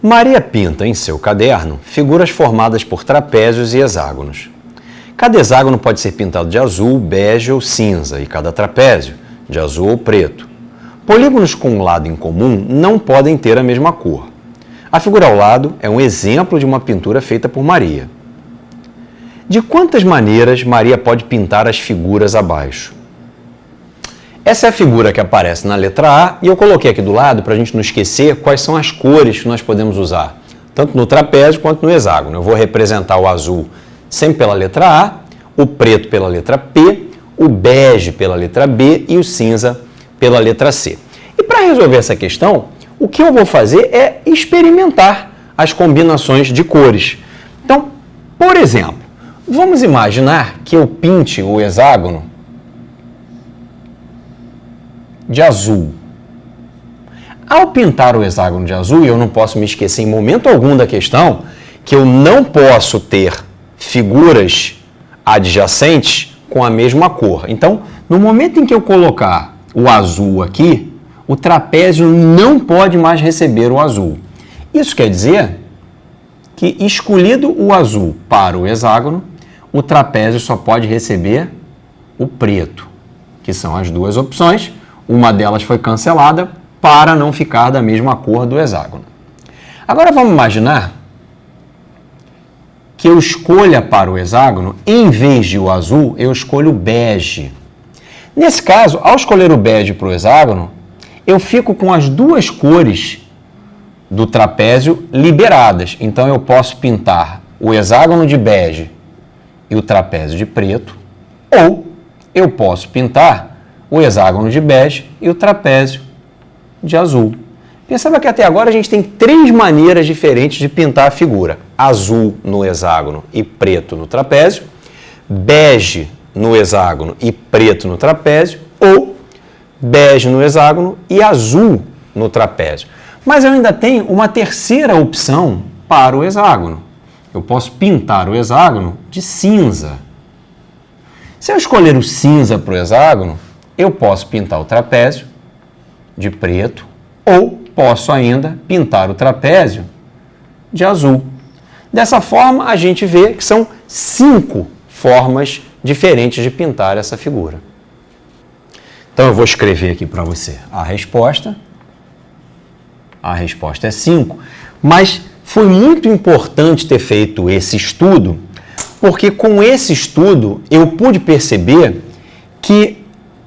Maria pinta em seu caderno figuras formadas por trapézios e hexágonos. Cada hexágono pode ser pintado de azul, bege ou cinza, e cada trapézio de azul ou preto. Polígonos com um lado em comum não podem ter a mesma cor. A figura ao lado é um exemplo de uma pintura feita por Maria. De quantas maneiras Maria pode pintar as figuras abaixo? Essa é a figura que aparece na letra A e eu coloquei aqui do lado para a gente não esquecer quais são as cores que nós podemos usar, tanto no trapézio quanto no hexágono. Eu vou representar o azul sempre pela letra A, o preto pela letra P, o bege pela letra B e o cinza pela letra C. E para resolver essa questão, o que eu vou fazer é experimentar as combinações de cores. Então, por exemplo, vamos imaginar que eu pinte o hexágono de azul. Ao pintar o hexágono de azul, eu não posso me esquecer em momento algum da questão que eu não posso ter figuras adjacentes com a mesma cor. Então, no momento em que eu colocar o azul aqui, o trapézio não pode mais receber o azul. Isso quer dizer que, escolhido o azul para o hexágono, o trapézio só pode receber o preto, que são as duas opções. Uma delas foi cancelada para não ficar da mesma cor do hexágono. Agora vamos imaginar que eu escolha para o hexágono, em vez de o azul, eu escolho o bege. Nesse caso, ao escolher o bege para o hexágono, eu fico com as duas cores do trapézio liberadas. Então eu posso pintar o hexágono de bege e o trapézio de preto, ou eu posso pintar o hexágono de bege e o trapézio de azul. Perceba que até agora a gente tem três maneiras diferentes de pintar a figura. Azul no hexágono e preto no trapézio, bege no hexágono e preto no trapézio, ou bege no hexágono e azul no trapézio. Mas eu ainda tenho uma terceira opção para o hexágono. Eu posso pintar o hexágono de cinza. Se eu escolher o cinza para o hexágono, eu posso pintar o trapézio de preto ou posso ainda pintar o trapézio de azul. Dessa forma, a gente vê que são 5 formas diferentes de pintar essa figura. Então, eu vou escrever aqui para você a resposta. A resposta é 5, mas foi muito importante ter feito esse estudo, porque com esse estudo eu pude perceber que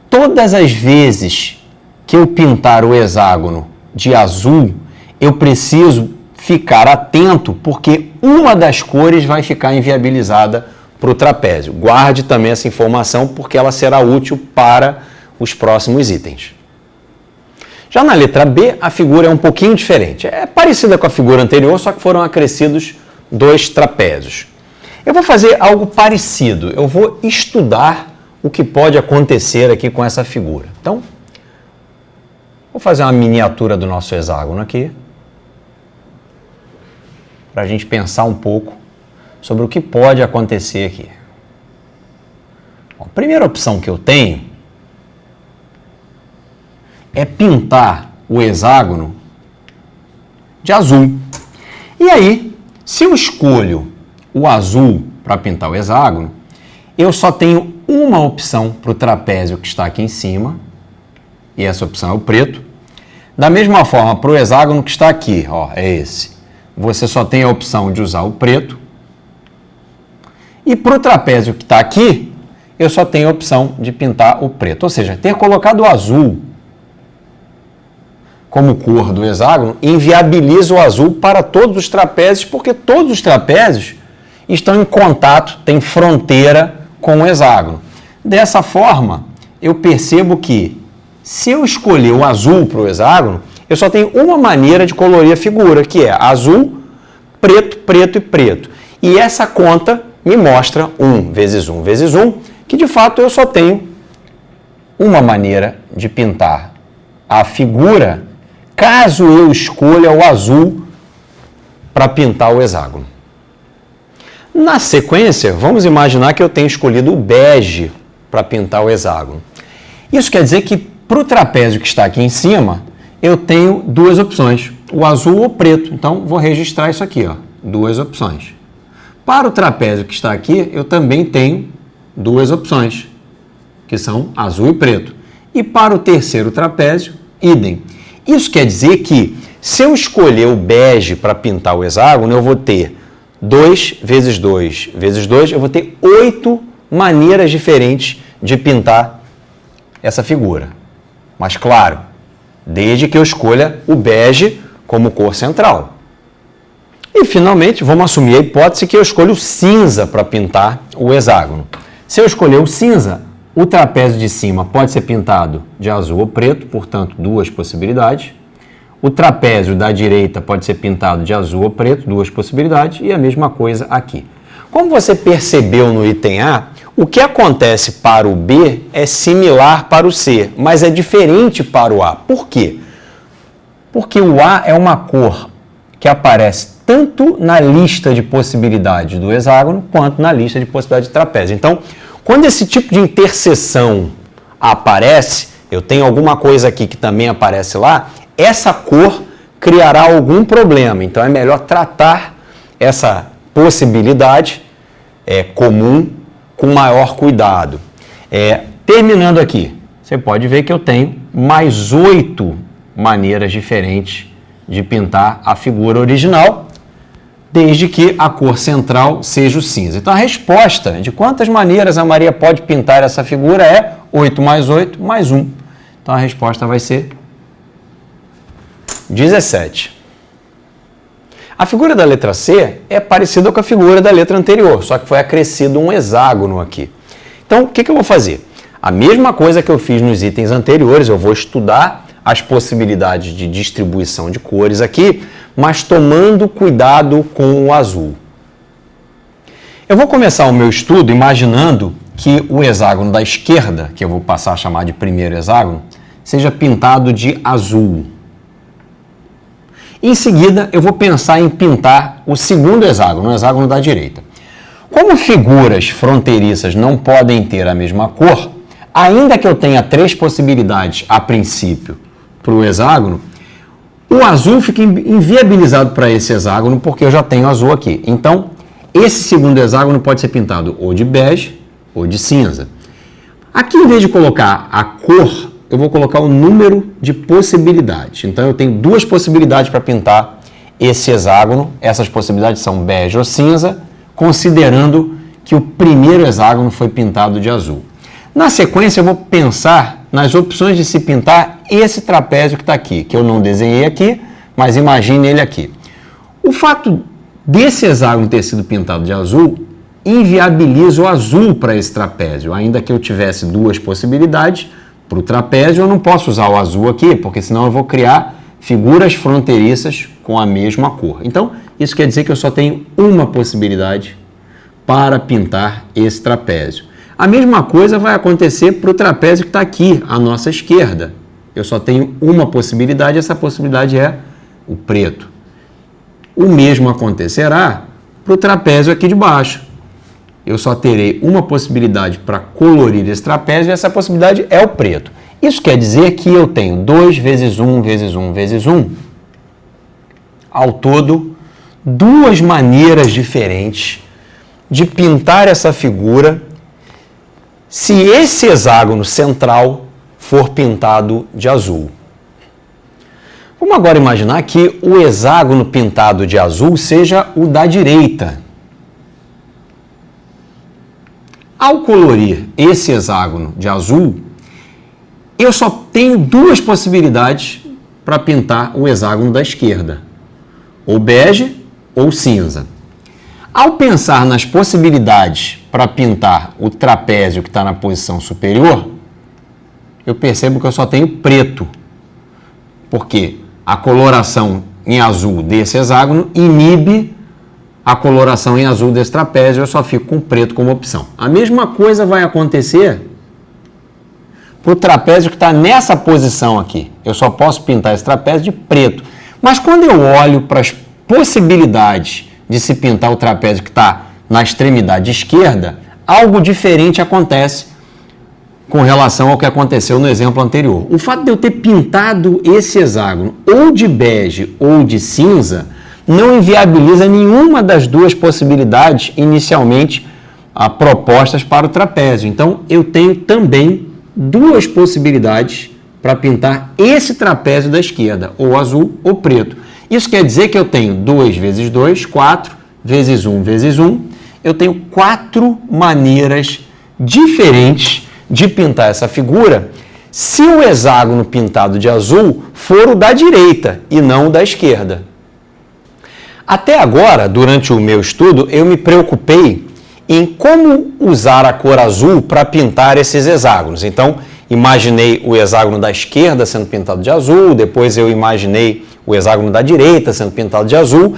todas as vezes que eu pintar o hexágono de azul, eu preciso ficar atento, porque uma das cores vai ficar inviabilizada para o trapézio. Guarde também essa informação, porque ela será útil para os próximos itens. Já na letra B, a figura é um pouquinho diferente. É parecida com a figura anterior, só que foram acrescidos 2 trapézios. Eu vou fazer algo parecido. Eu vou estudar o que pode acontecer aqui com essa figura. Então, vou fazer uma miniatura do nosso hexágono aqui, para a gente pensar um pouco sobre o que pode acontecer aqui. Bom, a primeira opção que eu tenho é pintar o hexágono de azul. E aí, se eu escolho o azul para pintar o hexágono, eu só tenho uma opção para o trapézio que está aqui em cima, e essa opção é o preto. Da mesma forma, para o hexágono que está aqui, ó, é esse. Você só tem a opção de usar o preto. E para o trapézio que está aqui, eu só tenho a opção de pintar o preto. Ou seja, ter colocado o azul como cor do hexágono inviabiliza o azul para todos os trapézios, porque todos os trapézios estão em contato, têm fronteira com o hexágono. Dessa forma, eu percebo que se eu escolher o azul para o hexágono, eu só tenho uma maneira de colorir a figura, que é azul, preto, preto e preto. E essa conta me mostra 1 vezes 1 vezes 1, que de fato eu só tenho uma maneira de pintar a figura caso eu escolha o azul para pintar o hexágono. Na sequência, vamos imaginar que eu tenho escolhido o bege para pintar o hexágono. Isso quer dizer que para o trapézio que está aqui em cima, eu tenho 2 opções. o azul ou o preto. Então, vou registrar isso aqui, ó, duas opções. Para o trapézio que está aqui, eu também tenho duas opções, que são azul e preto. E para o terceiro trapézio, idem. Isso quer dizer que, se eu escolher o bege para pintar o hexágono, eu vou ter 2 vezes 2 vezes 2, eu vou ter 8 maneiras diferentes de pintar essa figura. Mas, claro, desde que eu escolha o bege como cor central. E, finalmente, vamos assumir a hipótese que eu escolho o cinza para pintar o hexágono. Se eu escolher o cinza, o trapézio de cima pode ser pintado de azul ou preto, portanto, duas possibilidades. O trapézio da direita pode ser pintado de azul ou preto, duas possibilidades, e a mesma coisa aqui. Como você percebeu no item A, o que acontece para o B é similar para o C, mas é diferente para o A. Por quê? Porque o A é uma cor que aparece tanto na lista de possibilidades do hexágono, quanto na lista de possibilidades de trapézio. Então, quando esse tipo de interseção aparece, eu tenho alguma coisa aqui que também aparece lá, essa cor criará algum problema. Então, é melhor tratar essa possibilidade comum com maior cuidado. Terminando aqui, você pode ver que eu tenho mais 8 maneiras diferentes de pintar a figura original, desde que a cor central seja o cinza. Então, a resposta de quantas maneiras a Maria pode pintar essa figura é 8 mais 8 mais 1. Então, a resposta vai ser 17. A figura da letra C é parecida com a figura da letra anterior, só que foi acrescido um hexágono aqui. Então, o que eu vou fazer? A mesma coisa que eu fiz nos itens anteriores, eu vou estudar as possibilidades de distribuição de cores aqui, mas tomando cuidado com o azul. Eu vou começar o meu estudo imaginando que o hexágono da esquerda, que eu vou passar a chamar de primeiro hexágono, seja pintado de azul. Em seguida, eu vou pensar em pintar o segundo hexágono, o hexágono da direita. Como figuras fronteiriças não podem ter a mesma cor, ainda que eu tenha 3 possibilidades a princípio para o hexágono, o azul fica inviabilizado para esse hexágono porque eu já tenho azul aqui. Então, esse segundo hexágono pode ser pintado ou de bege ou de cinza. Aqui, em vez de colocar a cor, eu vou colocar o número de possibilidades. Então, eu tenho 2 possibilidades para pintar esse hexágono. Essas possibilidades são bege ou cinza, considerando que o primeiro hexágono foi pintado de azul. Na sequência, eu vou pensar nas opções de se pintar esse trapézio que está aqui, que eu não desenhei aqui, mas imagine ele aqui. O fato desse hexágono ter sido pintado de azul inviabiliza o azul para esse trapézio. Ainda que eu tivesse 2 possibilidades para o trapézio, eu não posso usar o azul aqui, porque senão eu vou criar figuras fronteiriças com a mesma cor. Então, isso quer dizer que eu só tenho uma possibilidade para pintar esse trapézio. A mesma coisa vai acontecer para o trapézio que está aqui, à nossa esquerda. Eu só tenho uma possibilidade, essa possibilidade é o preto. O mesmo acontecerá para o trapézio aqui de baixo. Eu só terei uma possibilidade para colorir esse trapézio e essa possibilidade é o preto. Isso quer dizer que eu tenho 2 vezes 1 vezes 1 vezes 1. Ao todo, 2 maneiras diferentes de pintar essa figura se esse hexágono central for pintado de azul. Vamos agora imaginar que o hexágono pintado de azul seja o da direita. Ao colorir esse hexágono de azul, eu só tenho 2 possibilidades para pintar o hexágono da esquerda, ou bege ou cinza. Ao pensar nas possibilidades para pintar o trapézio que está na posição superior, eu percebo que eu só tenho preto, porque a coloração em azul desse hexágono inibe a coloração em azul desse trapézio, eu só fico com preto como opção. A mesma coisa vai acontecer para o trapézio que está nessa posição aqui. Eu só posso pintar esse trapézio de preto. Mas quando eu olho para as possibilidades de se pintar o trapézio que está na extremidade esquerda, algo diferente acontece com relação ao que aconteceu no exemplo anterior. O fato de eu ter pintado esse hexágono ou de bege ou de cinza não inviabiliza nenhuma das duas possibilidades inicialmente propostas para o trapézio. Então, eu tenho também duas possibilidades para pintar esse trapézio da esquerda, ou azul ou preto. Isso quer dizer que eu tenho 2 vezes 2, 4, vezes 1 vezes 1. Eu tenho 4 maneiras diferentes de pintar essa figura se o hexágono pintado de azul for o da direita e não o da esquerda. Até agora, durante o meu estudo, eu me preocupei em como usar a cor azul para pintar esses hexágonos. Então, imaginei o hexágono da esquerda sendo pintado de azul, depois eu imaginei o hexágono da direita sendo pintado de azul.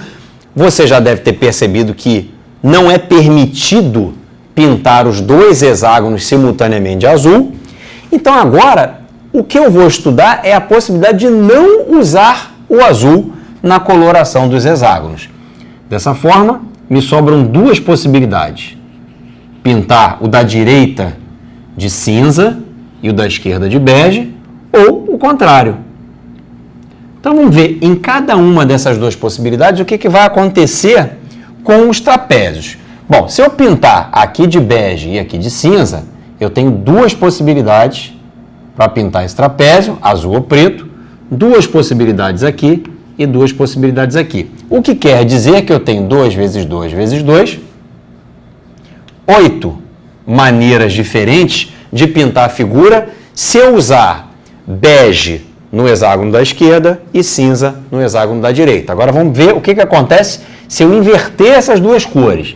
Você já deve ter percebido que não é permitido pintar os dois hexágonos simultaneamente de azul. Então, agora, o que eu vou estudar é a possibilidade de não usar o azul na coloração dos hexágonos. Dessa forma, me sobram duas possibilidades. Pintar o da direita de cinza e o da esquerda de bege, ou o contrário. Então, vamos ver em cada uma dessas duas possibilidades o que vai acontecer com os trapézios. Bom, se eu pintar aqui de bege e aqui de cinza, eu tenho duas possibilidades para pintar esse trapézio, azul ou preto, duas possibilidades aqui e duas possibilidades aqui. O que quer dizer que eu tenho 2 vezes 2 vezes 2, 8 maneiras diferentes de pintar a figura se eu usar bege no hexágono da esquerda e cinza no hexágono da direita. Agora vamos ver o que acontece se eu inverter essas duas cores.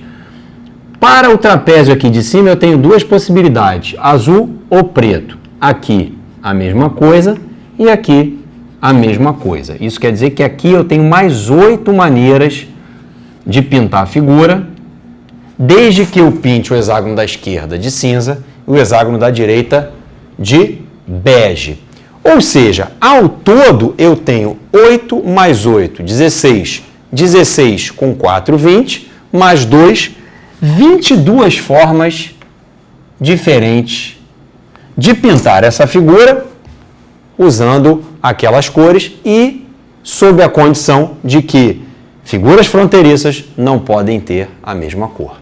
Para o trapézio aqui de cima eu tenho duas possibilidades, azul ou preto. Aqui a mesma coisa e aqui a mesma coisa. Isso quer dizer que aqui eu tenho mais 8 maneiras de pintar a figura, desde que eu pinte o hexágono da esquerda de cinza e o hexágono da direita de bege. Ou seja, ao todo eu tenho 8 mais 8, 16. 16 com 4, 20, mais 2, 22 formas diferentes de pintar essa figura usando aquelas cores e sob a condição de que figuras fronteiriças não podem ter a mesma cor.